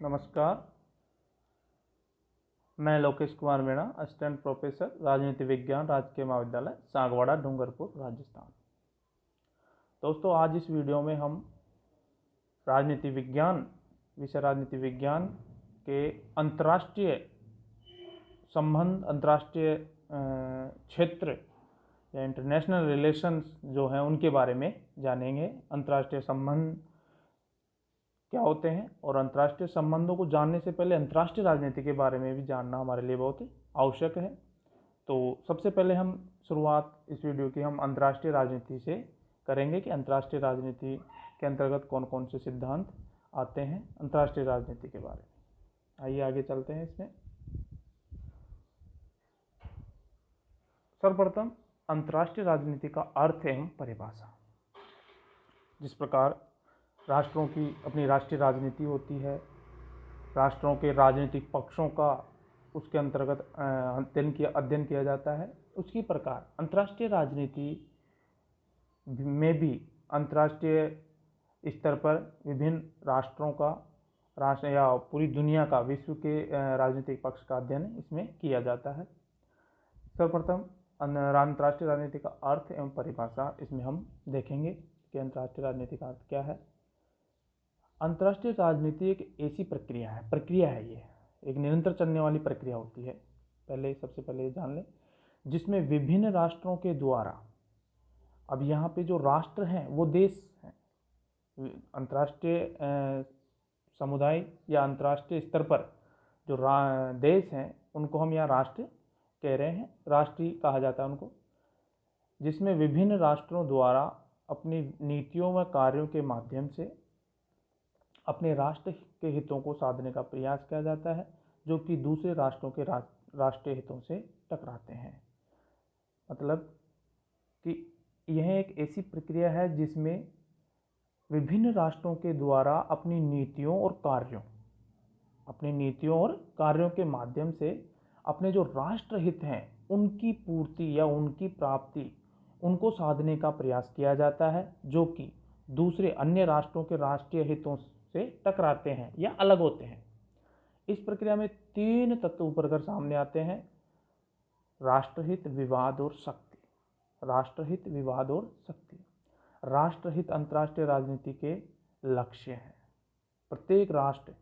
नमस्कार। मैं Lokesh Kumar Meena, assistant professor राजनीति विज्ञान, राजकीय महाविद्यालय सागवाड़ा, डूंगरपुर, राजस्थान। दोस्तों, आज इस वीडियो में हम राजनीति विज्ञान के अंतर्राष्ट्रीय संबंध, अंतर्राष्ट्रीय क्षेत्र या इंटरनेशनल रिलेशंस जो हैं उनके बारे में जानेंगे। अंतर्राष्ट्रीय संबंध क्या होते हैं और अंतर्राष्ट्रीय संबंधों को जानने से पहले अंतर्राष्ट्रीय राजनीति के बारे में भी जानना हमारे लिए बहुत ही आवश्यक है। तो सबसे पहले हम शुरुआत इस वीडियो की हम अंतर्राष्ट्रीय राजनीति से करेंगे कि अंतर्राष्ट्रीय राजनीति के अंतर्गत कौन कौन से सिद्धांत आते हैं अंतर्राष्ट्रीय राजनीति के बारे में। आइए आगे चलते हैं। इसमें सर्वप्रथम अंतर्राष्ट्रीय राजनीति का अर्थ एवं परिभाषा। जिस प्रकार राष्ट्रों की अपनी राष्ट्रीय राजनीति होती है, राष्ट्रों के राजनीतिक पक्षों का उसके अंतर्गत अध्ययन किया जाता है, उसी प्रकार अंतर्राष्ट्रीय राजनीति में भी अंतर्राष्ट्रीय स्तर पर विभिन्न राष्ट्रों का, राष्ट्र या पूरी दुनिया का, विश्व के राजनीतिक पक्ष का अध्ययन इसमें किया जाता है। सर्वप्रथम अंतर्राष्ट्रीय राजनीति का अर्थ एवं परिभाषा इसमें हम देखेंगे कि अंतर्राष्ट्रीय राजनीति का अर्थ क्या है। अंतर्राष्ट्रीय राजनीति एक ऐसी प्रक्रिया है, ये एक निरंतर चलने वाली प्रक्रिया होती है। सबसे पहले जान लें, जिसमें विभिन्न राष्ट्रों के द्वारा, अब यहाँ पे जो राष्ट्र हैं वो देश हैं, अंतर्राष्ट्रीय समुदाय या अंतर्राष्ट्रीय स्तर पर जो देश हैं उनको हम यहाँ राष्ट्र कह रहे हैं, राष्ट्रीय कहा जाता है उनको, जिसमें विभिन्न राष्ट्रों द्वारा अपनी नीतियों व कार्यों के माध्यम से अपने राष्ट्र के हितों को साधने का प्रयास किया जाता है, जो कि दूसरे राष्ट्रों के राष्ट्रीय हितों से टकराते हैं। मतलब कि यह एक ऐसी प्रक्रिया है जिसमें विभिन्न राष्ट्रों के द्वारा अपनी नीतियों और कार्यों के माध्यम से अपने जो राष्ट्र हित हैं उनकी पूर्ति या उनकी प्राप्ति, उनको साधने का प्रयास किया जाता है, जो कि दूसरे अन्य राष्ट्रों के राष्ट्रीय हितों से टकराते हैं या अलग होते हैं। इस प्रक्रिया में 3 तत्व उभर कर सामने आते हैं: राष्ट्रहित, विवाद और शक्ति। राष्ट्रहित, विवाद और शक्ति। राष्ट्रहित अंतर्राष्ट्रीय राजनीति के लक्ष्य हैं। प्रत्येक राष्ट्र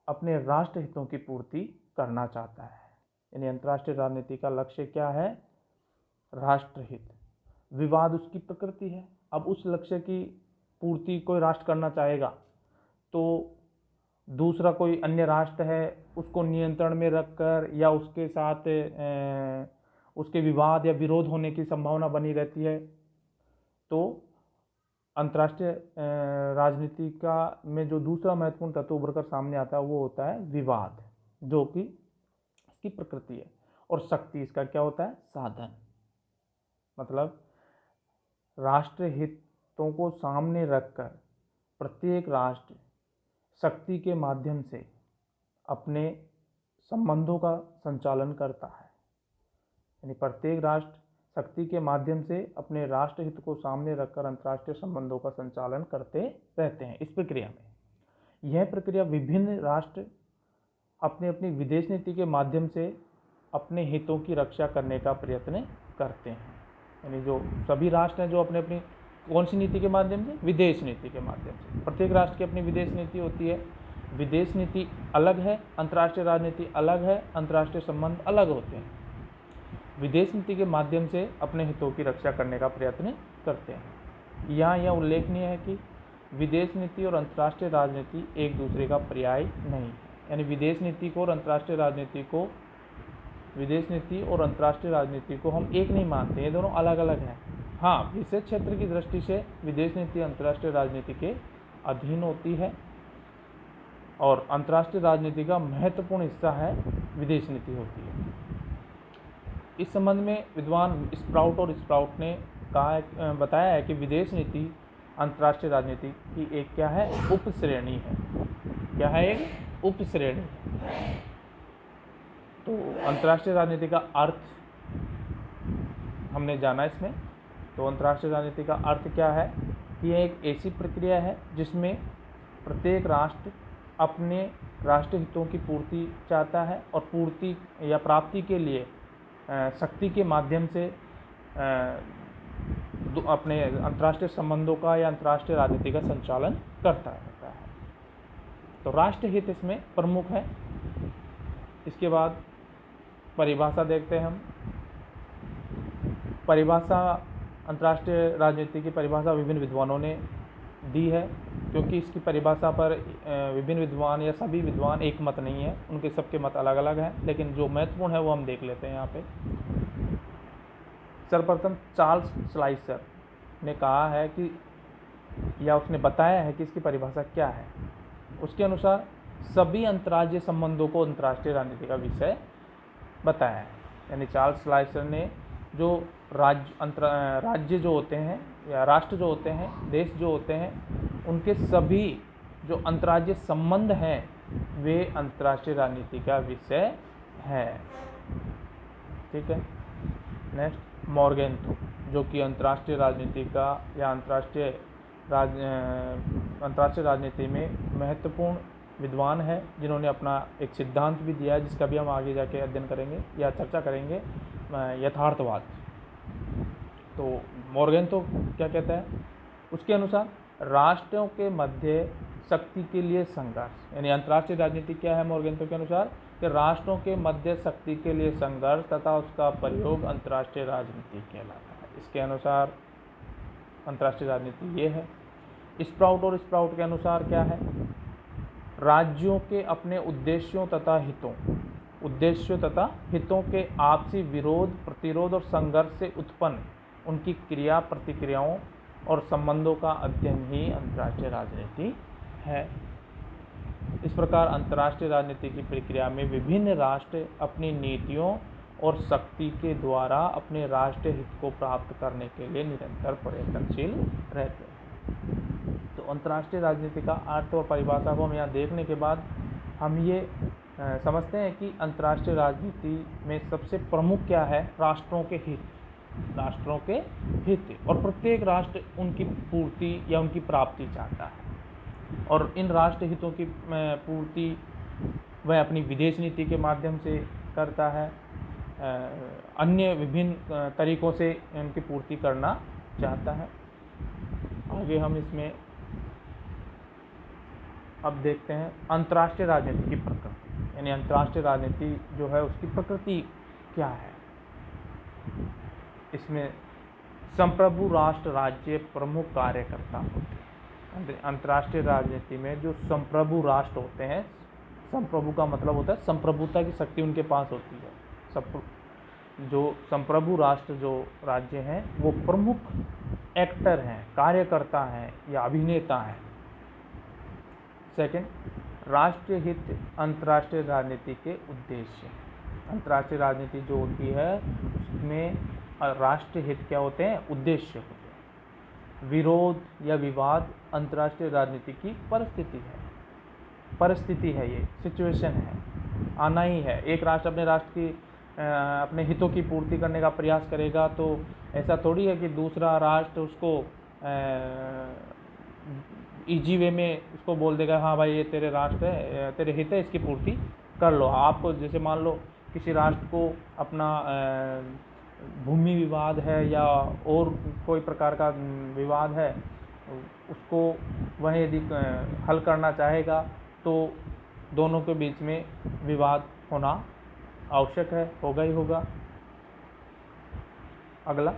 अपने राष्ट्र हितों की पूर्ति करना चाहता है, यानी अंतर्राष्ट्रीय राजनीति का लक्ष्य क्या है? राष्ट्रहित। विवाद उसकी प्रकृति है। अब उस लक्ष्य की पूर्ति कोई राष्ट्र करना चाहेगा तो दूसरा कोई अन्य राष्ट्र है उसको नियंत्रण में रखकर या उसके साथ उसके विवाद या विरोध होने की संभावना बनी रहती है। तो अंतर्राष्ट्रीय राजनीति का में जो दूसरा महत्वपूर्ण तत्व उभर कर सामने आता है वो होता है विवाद, जो कि इसकी प्रकृति है। और शक्ति इसका क्या होता है? साधन। मतलब राष्ट्र हितों को सामने रखकर प्रत्येक राष्ट्र शक्ति के माध्यम से अपने संबंधों का संचालन करता है, यानी प्रत्येक राष्ट्र शक्ति के माध्यम से अपने राष्ट्र हित को सामने रखकर अंतर्राष्ट्रीय संबंधों का संचालन करते रहते हैं। इस प्रक्रिया में यह प्रक्रिया विभिन्न राष्ट्र अपनी अपनी विदेश नीति के माध्यम से अपने हितों की रक्षा करने का प्रयत्न करते हैं। यानी जो सभी राष्ट्र हैं जो अपने अपनी कौन सी नीति के माध्यम से? विदेश नीति के माध्यम से। प्रत्येक राष्ट्र की अपनी विदेश नीति होती है। विदेश नीति अलग है, अंतर्राष्ट्रीय राजनीति अलग है, अंतर्राष्ट्रीय संबंध अलग होते हैं। विदेश नीति के माध्यम से अपने हितों की रक्षा करने का प्रयत्न करते हैं। यहाँ यह उल्लेखनीय है कि विदेश नीति और अंतर्राष्ट्रीय राजनीति एक दूसरे का पर्याय नहीं है, यानी विदेश नीति और अंतर्राष्ट्रीय राजनीति को हम एक नहीं मानते, ये दोनों अलग अलग हैं। हाँ, विशेष क्षेत्र की दृष्टि से विदेश नीति अंतर्राष्ट्रीय राजनीति के अधीन होती है और अंतर्राष्ट्रीय राजनीति का महत्वपूर्ण हिस्सा है विदेश नीति होती है। इस संबंध में विद्वान स्प्राउट ने बताया है कि विदेश नीति अंतर्राष्ट्रीय राजनीति की एक क्या है? उपश्रेणी है। क्या है? एक उपश्रेणी। तो अंतर्राष्ट्रीय राजनीति का अर्थ हमने जाना इसमें। तो अंतर्राष्ट्रीय राजनीति का अर्थ क्या है कि यह एक ऐसी प्रक्रिया है जिसमें प्रत्येक राष्ट्र अपने राष्ट्रीय हितों की पूर्ति चाहता है और पूर्ति या प्राप्ति के लिए शक्ति के माध्यम से अपने अंतर्राष्ट्रीय संबंधों का या अंतर्राष्ट्रीय राजनीति का संचालन करता रहता है। तो राष्ट्रहित इसमें प्रमुख है। इसके बाद परिभाषा देखते हैं हम। परिभाषा, अंतर्राष्ट्रीय राजनीति की परिभाषा विभिन्न विद्वानों ने दी है, क्योंकि इसकी परिभाषा पर विभिन्न विद्वान या सभी विद्वान एक मत नहीं है, उनके सबके मत अलग अलग हैं। लेकिन जो महत्वपूर्ण है वो हम देख लेते हैं यहाँ पे। सर्वप्रथम चार्ल्स श्लाइसर ने कहा है कि, या उसने बताया है कि इसकी परिभाषा क्या है। उसके अनुसार सभी अंतर्राज्यीय संबंधों को अंतर्राष्ट्रीय राजनीति का विषय बताया है। यानी चार्ल्स श्लाइसर ने जो राज्य जो होते हैं या राष्ट्र जो होते हैं, देश जो होते हैं, उनके सभी जो अंतर्राज्यीय संबंध हैं वे अंतर्राष्ट्रीय राजनीति का विषय है। ठीक है। नेक्स्ट, मॉर्गेंथो, जो कि अंतर्राष्ट्रीय राजनीति का या अंतर्राष्ट्रीय राजनीति में महत्वपूर्ण विद्वान है, जिन्होंने अपना एक सिद्धांत भी दिया है, जिसका भी हम आगे जाके अध्ययन करेंगे या चर्चा करेंगे, यथार्थवाद। तो मॉर्गेंथो क्या कहता है? उसके अनुसार राष्ट्रों के मध्य शक्ति के लिए संघर्ष, यानी अंतर्राष्ट्रीय राजनीति क्या है मॉर्गेंथो के अनुसार, कि राष्ट्रों के मध्य शक्ति के लिए संघर्ष तथा उसका प्रयोग अंतर्राष्ट्रीय राजनीति कहलाता है। इसके अनुसार अंतर्राष्ट्रीय राजनीति ये है। स्प्राउट और स्प्राउट के अनुसार क्या है? राज्यों के अपने उद्देश्यों तथा हितों के आपसी विरोध, प्रतिरोध और संघर्ष से उत्पन्न उनकी क्रिया प्रतिक्रियाओं और संबंधों का अध्ययन ही अंतर्राष्ट्रीय राजनीति है। इस प्रकार अंतर्राष्ट्रीय राजनीति की प्रक्रिया में विभिन्न राष्ट्र अपनी नीतियों और शक्ति के द्वारा अपने राष्ट्रीय हित को प्राप्त करने के लिए निरंतर प्रयत्नशील रहते हैं। तो अंतर्राष्ट्रीय राजनीति का अर्थ और परिभाषा को हम यहाँ देखने के बाद हम ये समझते हैं कि अंतर्राष्ट्रीय राजनीति में सबसे प्रमुख क्या है? राष्ट्रों के हित, और प्रत्येक राष्ट्र उनकी पूर्ति या उनकी प्राप्ति चाहता है, और इन राष्ट्र हितों की पूर्ति वह अपनी विदेश नीति के माध्यम से करता है, अन्य विभिन्न तरीकों से इनकी पूर्ति करना चाहता है। आगे हम इसमें अब देखते हैं अंतर्राष्ट्रीय राजनीति की प्रकृति, यानी अंतर्राष्ट्रीय राजनीति जो है उसकी प्रकृति क्या है। इसमें संप्रभु राष्ट्र राज्य प्रमुख कार्यकर्ता होते हैं। अंतर्राष्ट्रीय राजनीति में जो संप्रभु राष्ट्र होते हैं, संप्रभु का मतलब होता है संप्रभुता की शक्ति उनके पास होती है। जो संप्रभु राष्ट्र जो राज्य हैं वो प्रमुख एक्टर हैं, कार्यकर्ता हैं या अभिनेता हैं। सेकंड, राष्ट्रीय हित अंतर्राष्ट्रीय राजनीति के उद्देश्य। अंतर्राष्ट्रीय राजनीति जो होती है उसमें राष्ट्रीय हित क्या होते हैं? उद्देश्य होते हैं। विरोध या विवाद अंतर्राष्ट्रीय राजनीति की परिस्थिति है, ये सिचुएशन है, आना ही है। एक राष्ट्र अपने राष्ट्र की अपने हितों की पूर्ति करने का प्रयास करेगा तो ऐसा थोड़ी है कि दूसरा राष्ट्र उसको इजी वे में उसको बोल देगा हाँ भाई ये तेरे राष्ट्र है, तेरे हित है, इसकी पूर्ति कर लो। आपको जैसे मान लो किसी राष्ट्र को अपना भूमि विवाद है या और कोई प्रकार का विवाद है, उसको वह यदि हल करना चाहेगा तो दोनों के बीच में विवाद होना आवश्यक है, होगा ही होगा। अगला,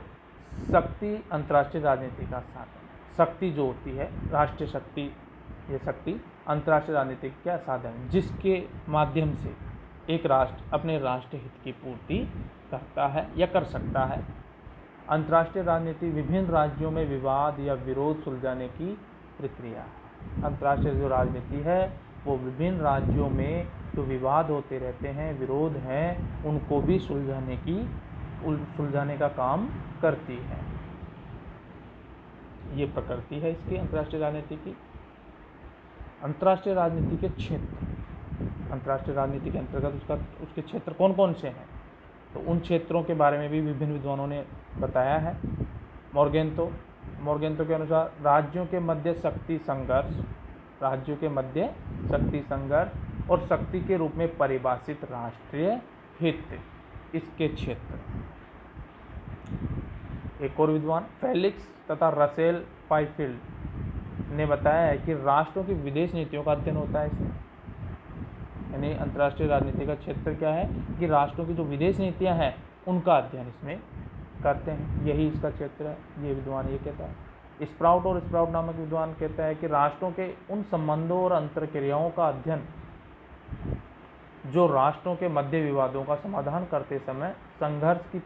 शक्ति अंतर्राष्ट्रीय राजनीति का साधन। शक्ति जो होती है राष्ट्रीय शक्ति, ये शक्ति अंतर्राष्ट्रीय राजनीति का क्या साधन, जिसके माध्यम से एक राष्ट्र अपने राष्ट्रीय हित की पूर्ति करता है या कर सकता है। अंतर्राष्ट्रीय राजनीति विभिन्न राज्यों में विवाद या विरोध सुलझाने की प्रक्रिया है। अंतर्राष्ट्रीय जो राजनीति है वो विभिन्न राज्यों में जो विवाद होते रहते हैं, विरोध हैं, उनको भी सुलझाने का काम करती है। ये प्रकृति है इसकी अंतर्राष्ट्रीय राजनीति की। अंतर्राष्ट्रीय राजनीति के क्षेत्र, अंतर्राष्ट्रीय राजनीति के अंतर्गत उसके क्षेत्र कौन कौन से हैं, तो उन क्षेत्रों के बारे में भी विभिन्न विद्वानों ने बताया है। मॉर्गेंथो के अनुसार राज्यों के मध्य शक्ति संघर्ष, राज्यों के मध्य शक्ति संघर्ष और शक्ति के रूप में परिभाषित राष्ट्रीय हित, इसके क्षेत्र। एक और विद्वान फेलिक्स तथा रसेल फाइफिल्ड ने बताया है कि राष्ट्रों की विदेश नीतियों का अध्ययन होता है इसमें। यानी अंतर्राष्ट्रीय राजनीति का क्षेत्र क्या है कि राष्ट्रों की जो विदेश नीतियां हैं उनका अध्ययन इसमें करते हैं, यही इसका क्षेत्र है। ये विद्वान ये कहता है। स्प्राउट और स्प्राउट नामक विद्वान कहता है कि राष्ट्रों के उन संबंधों और अंतरक्रियाओं का अध्ययन जो राष्ट्रों के मध्य विवादों का समाधान करते समय संघर्ष की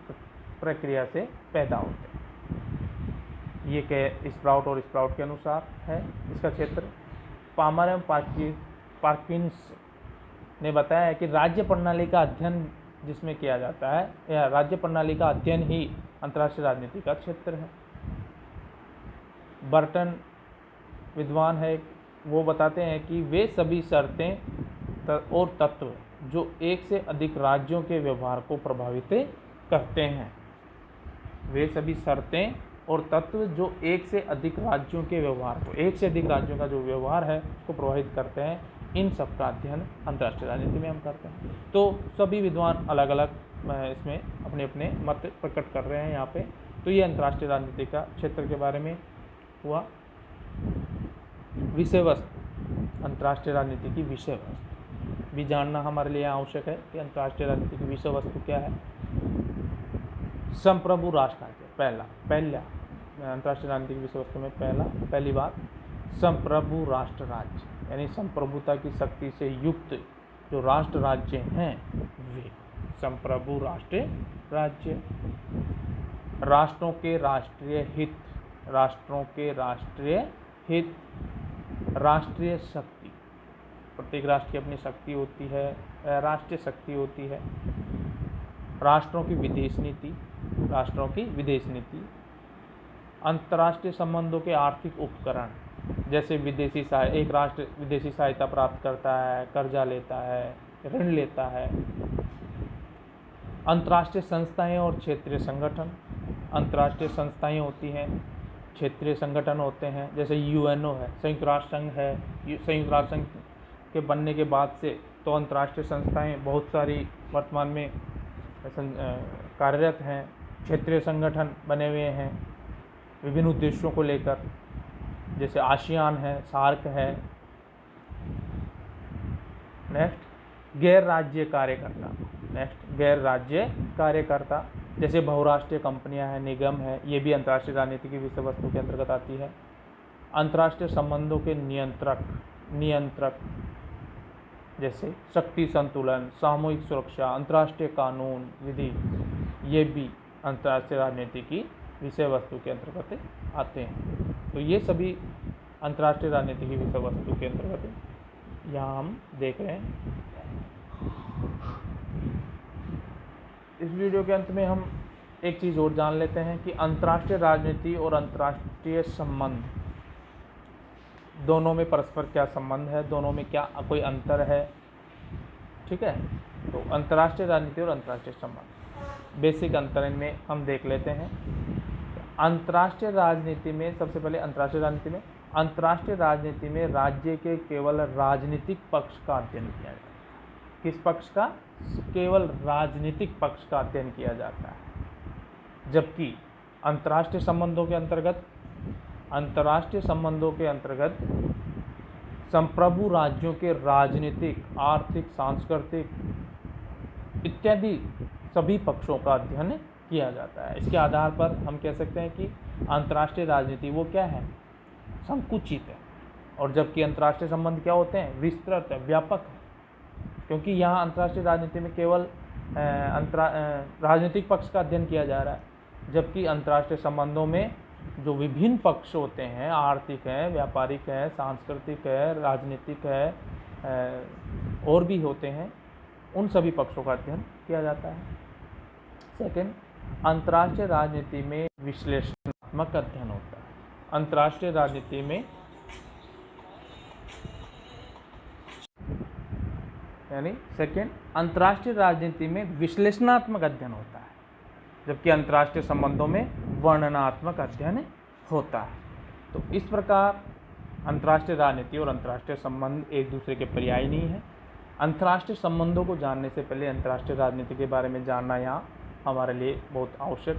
प्रक्रिया से पैदा होते हैं। ये कह स्प्राउट और स्प्राउट के अनुसार है इसका क्षेत्र। पामर एवं पार्किंस ने बताया है कि राज्य प्रणाली का अध्ययन जिसमें किया जाता है, या राज्य प्रणाली का अध्ययन ही अंतर्राष्ट्रीय राजनीति का क्षेत्र है। बर्टन विद्वान है, वो बताते हैं कि वे सभी शर्तें और तत्व जो एक से अधिक राज्यों के व्यवहार को प्रभावित करते हैं, वे सभी शर्तें और तत्व जो एक से अधिक राज्यों के व्यवहार को, एक से अधिक राज्यों का जो व्यवहार है उसको प्रभावित करते हैं, इन सब का अध्ययन अंतर्राष्ट्रीय राजनीति में हम करते हैं। तो सभी विद्वान अलग अलग इसमें अपने अपने मत प्रकट कर रहे हैं यहाँ पे। तो ये अंतर्राष्ट्रीय राजनीति का क्षेत्र के बारे में हुआ। विषय वस्तु, अंतर्राष्ट्रीय राजनीति की विषय वस्तु भी जानना हमारे लिए आवश्यक है कि अंतर्राष्ट्रीय राजनीति की विषय वस्तु क्या है। संप्रभु राष्ट्र राज्य, पहला अंतर्राष्ट्रीय राजनीति की विषय वस्तु में पहली बात संप्रभु राष्ट्र राज्य, यानी संप्रभुता की शक्ति से युक्त जो राष्ट्र राज्य हैं वे संप्रभु राष्ट्र राज्य। राष्ट्रों के राष्ट्रीय हित, राष्ट्रों के राष्ट्रीय हित, राष्ट्रीय शक्ति, प्रत्येक राष्ट्र की अपनी शक्ति होती है, राष्ट्रीय शक्ति होती है। राष्ट्रों की विदेश नीति, राष्ट्रों की विदेश नीति, अंतर्राष्ट्रीय संबंधों के आर्थिक उपकरण, जैसे विदेशी एक राष्ट्र विदेशी सहायता प्राप्त करता है, कर्जा लेता है, ऋण लेता है। अंतर्राष्ट्रीय संस्थाएं और क्षेत्रीय संगठन, अंतर्राष्ट्रीय संस्थाएं होती हैं, क्षेत्रीय संगठन होते हैं, जैसे यूएनओ है, संयुक्त राष्ट्र संघ है। संयुक्त राष्ट्र संघ के बनने के बाद से तो अंतर्राष्ट्रीय संस्थाएं बहुत सारी वर्तमान में कार्यरत हैं। क्षेत्रीय संगठन बने हुए हैं विभिन्न उद्देश्यों को लेकर, जैसे आसियान है, सार्क है। नेक्स्ट गैर राज्य कार्यकर्ता, जैसे बहुराष्ट्रीय कंपनियां हैं, निगम है, ये भी अंतर्राष्ट्रीय राजनीति की विषय वस्तु के अंतर्गत आती है। अंतर्राष्ट्रीय संबंधों के नियंत्रक जैसे शक्ति संतुलन, सामूहिक सुरक्षा, अंतर्राष्ट्रीय कानून विधि, ये भी अंतर्राष्ट्रीय राजनीति की विषय वस्तु के अंतर्गत आते हैं। तो ये सभी अंतर्राष्ट्रीय राजनीति की विषय वस्तु के अंतर्गत यहाँ हम देख रहे हैं। इस वीडियो के अंत में हम एक चीज़ और जान लेते हैं कि अंतर्राष्ट्रीय राजनीति और अंतर्राष्ट्रीय संबंध दोनों में परस्पर क्या संबंध है, दोनों में क्या कोई अंतर है। ठीक है, तो अंतर्राष्ट्रीय राजनीति और अंतर्राष्ट्रीय संबंध, बेसिक अंतर इनमें हम देख लेते हैं। अंतर्राष्ट्रीय राजनीति में सबसे पहले अंतर्राष्ट्रीय राजनीति में राज्य के केवल राजनीतिक पक्ष का अध्ययन किया जाता है। किस पक्ष का? केवल राजनीतिक पक्ष का अध्ययन किया जाता है। जबकि अंतर्राष्ट्रीय संबंधों के अंतर्गत संप्रभु राज्यों के राजनीतिक, आर्थिक, सांस्कृतिक इत्यादि सभी पक्षों का अध्ययन किया जाता है। इसके आधार पर हम कह सकते हैं कि अंतर्राष्ट्रीय राजनीति वो क्या है? संकुचित है। और जबकि अंतर्राष्ट्रीय संबंध क्या होते हैं? विस्तृत है, व्यापक है। क्योंकि यहाँ अंतर्राष्ट्रीय राजनीति में केवल राजनीतिक पक्ष का अध्ययन किया जा रहा है, जबकि अंतर्राष्ट्रीय संबंधों में जो विभिन्न पक्ष होते हैं, आर्थिक है, व्यापारिक है, सांस्कृतिक है, राजनीतिक है, और भी होते हैं, उन सभी पक्षों का अध्ययन किया जाता है। सेकंड, अंतर्राष्ट्रीय राजनीति में विश्लेषणात्मक अध्ययन होता है। अंतर्राष्ट्रीय राजनीति में अंतर्राष्ट्रीय राजनीति में विश्लेषणात्मक अध्ययन होता है, जबकि अंतर्राष्ट्रीय संबंधों में वर्णनात्मक अध्ययन होता है। तो इस प्रकार अंतर्राष्ट्रीय राजनीति और अंतर्राष्ट्रीय संबंध एक दूसरे के पर्याय नहीं है। अंतर्राष्ट्रीय संबंधों को जानने से पहले अंतर्राष्ट्रीय राजनीति के बारे में जानना यहाँ हमारे लिए बहुत आवश्यक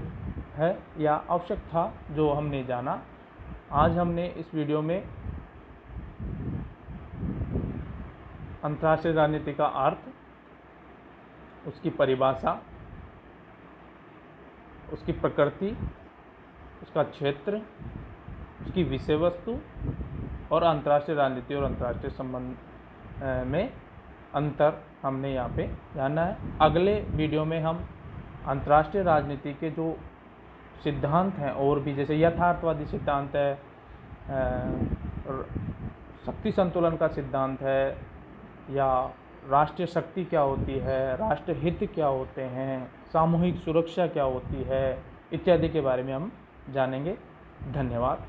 है या आवश्यक था, जो हमने जाना। आज हमने इस वीडियो में अंतर्राष्ट्रीय राजनीति का अर्थ, उसकी परिभाषा, उसकी प्रकृति, उसका क्षेत्र, उसकी विषय वस्तु और अंतर्राष्ट्रीय राजनीति और अंतर्राष्ट्रीय संबंध में अंतर हमने यहाँ पे जाना है। अगले वीडियो में हम अंतर्राष्ट्रीय राजनीति के जो सिद्धांत हैं और भी, जैसे यथार्थवादी सिद्धांत है, शक्ति संतुलन का सिद्धांत है, या राष्ट्रीय शक्ति क्या होती है, राष्ट्र हित क्या होते हैं, सामूहिक सुरक्षा क्या होती है, इत्यादि के बारे में हम जानेंगे। धन्यवाद।